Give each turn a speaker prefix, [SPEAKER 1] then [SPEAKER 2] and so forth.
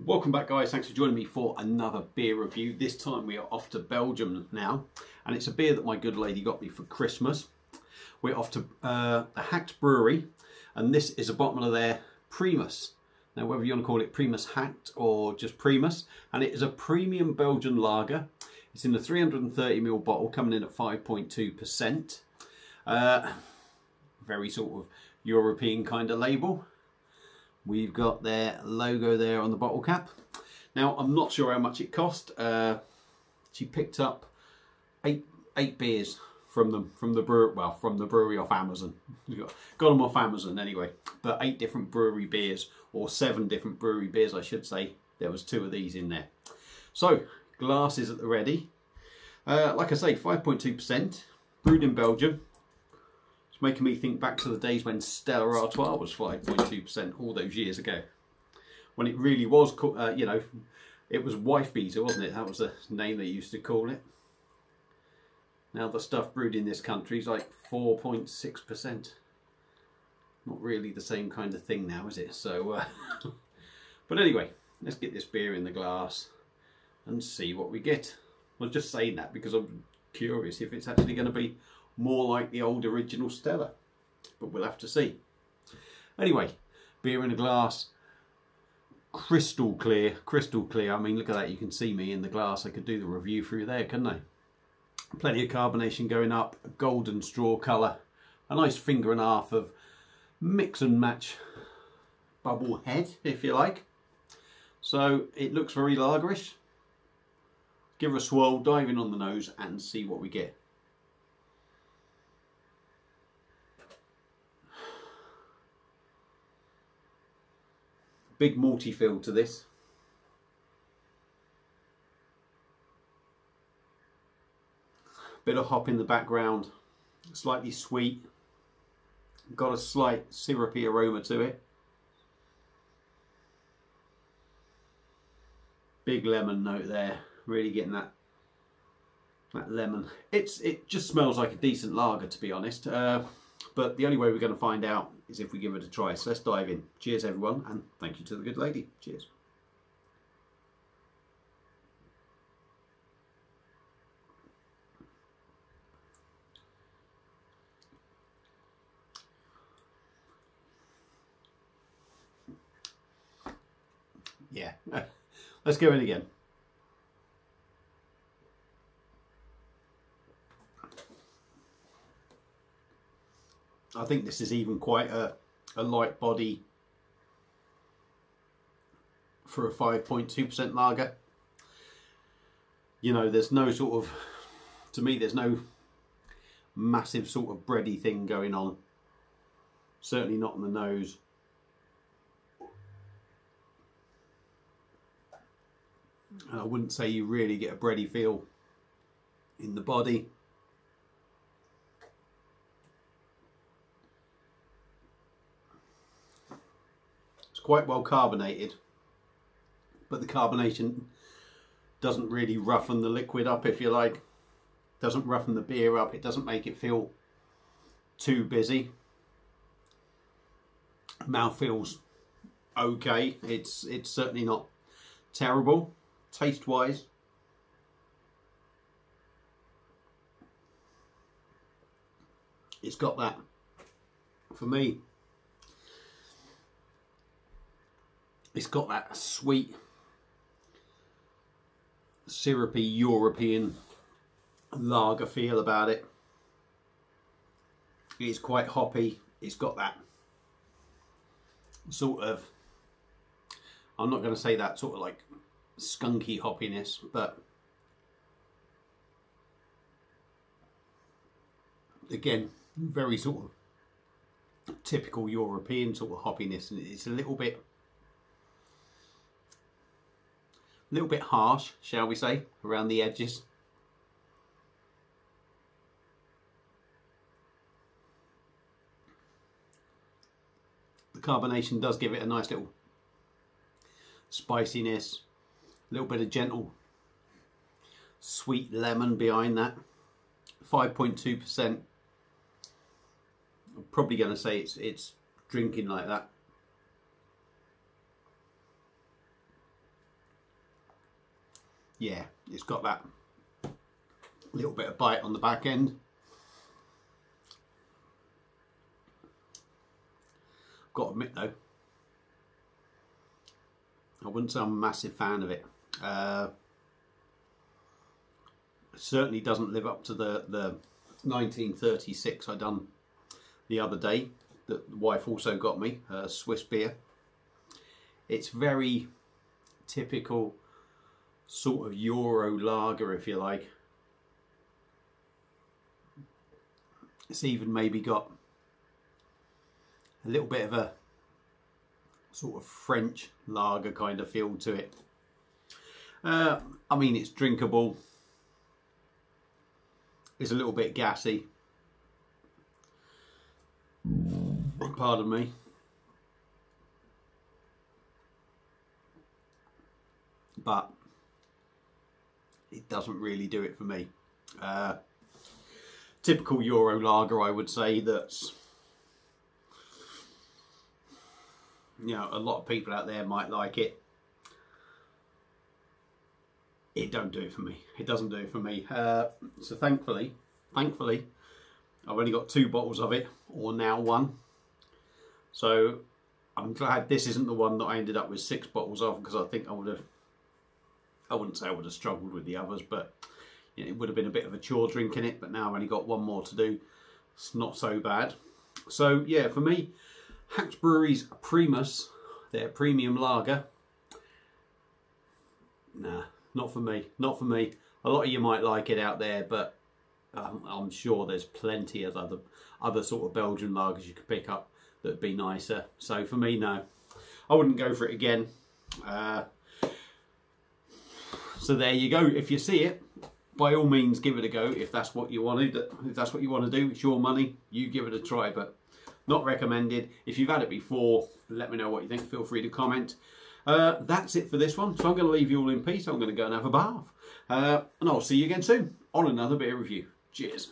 [SPEAKER 1] Welcome back, guys. Thanks for joining me for another beer review. This time we are off to Belgium now, and it's a beer that my good lady got me for Christmas. We're off to the Haacht Brewery, and this is a bottle of their Primus. Now, whether you want to call it Primus Haacht or just Primus, and it is a premium Belgian lager. It's in the 330ml bottle, coming in at 5.2%. Very sort of European kind of label. We've got their logo there on the bottle cap. Now, I'm not sure how much it cost. She picked up eight beers from the brewery off Amazon. Got them off Amazon anyway. But 8 different brewery beers, or 7 different brewery beers, I should say. There was 2 of these in there. So, glasses at the ready. Like I say, 5.2%, brewed in Belgium. Making me think back to the days when Stella Artois was 5.2% all those years ago, when it really was, you know, it was wife beater, wasn't it? That was the name they used to call it. Now the stuff brewed in this country is like 4.6%. Not really the same kind of thing now, is it? So, but anyway, let's get this beer in the glass and see what we get. I was just saying that because I'm curious if it's actually going to be more like the old original Stella, but we'll have to see. Anyway, beer in a glass, crystal clear, crystal clear. I mean, look at that, you can see me in the glass. I could do the review through there, couldn't I? Plenty of carbonation going up, a golden straw colour, a nice finger and a half of mix and match bubble head, if you like. So it looks very lagerish. Give her a swirl, dive in on the nose and see what we get. Big malty feel to this. Bit of hop in the background, slightly sweet. Got a slight syrupy aroma to it. Big lemon note there, really getting that lemon. It just smells like a decent lager, to be honest. But the only way we're going to find out is if we give it a try. So let's dive in. Cheers, everyone, and thank you to the good lady. Cheers. Yeah, let's go in again. I think this is even quite a light body for a 5.2% lager. You know, there's no sort of, to me, there's no massive sort of bready thing going on. Certainly not on the nose. And I wouldn't say you really get a bready feel in the body. Quite well carbonated, but the carbonation doesn't really roughen the liquid up, if you like. Doesn't roughen the beer up. It doesn't make it feel too busy. Mouth feels okay. It's certainly not terrible taste wise. It's got that, for me, it's got that sweet, syrupy European lager feel about it. It's quite hoppy. It's got that sort of, I'm not going to say that sort of like skunky hoppiness, but again, very sort of typical European sort of hoppiness, and it's a little bit harsh, shall we say, around the edges. The carbonation does give it a nice little spiciness, a little bit of gentle sweet lemon behind that. 5.2%. I'm probably going to say it's drinking like that. yeah, it's got that little bit of bite on the back end. I've got to admit though, I wouldn't say I'm a massive fan of it. It certainly doesn't live up to the 1936 I done the other day that the wife also got me, Swiss beer. It's very typical sort of Euro lager, if you like. It's even maybe got a little bit of a sort of French lager kind of feel to it. I mean, it's drinkable. It's a little bit gassy. Pardon me. But it doesn't really do it for me. Typical Euro lager, I would say, that's, you know, a lot of people out there might like it. It don't do it for me. It doesn't do it for me. So thankfully, I've only got 2 bottles of it, or now 1. So I'm glad this isn't the one that I ended up with 6 bottles of, because I think I wouldn't say I would have struggled with the others, but you know, it would have been a bit of a chore drinking it. But now I've only got 1 more to do. It's not so bad. So yeah, for me, Haacht Brewery's Primus, their premium lager, nah, not for me. Not for me. A lot of you might like it out there, but I'm sure there's plenty of other sort of Belgian lagers you could pick up that'd be nicer. So for me, no, I wouldn't go for it again. So there you go. If you see it, by all means give it a go. If that's what you wanted, if that's what you want to do, it's your money. You give it a try, but not recommended. If you've had it before, let me know what you think. Feel free to comment. That's it for this one. So I'm going to leave you all in peace. I'm going to go and have a bath. And I'll see you again soon on another beer review. Cheers.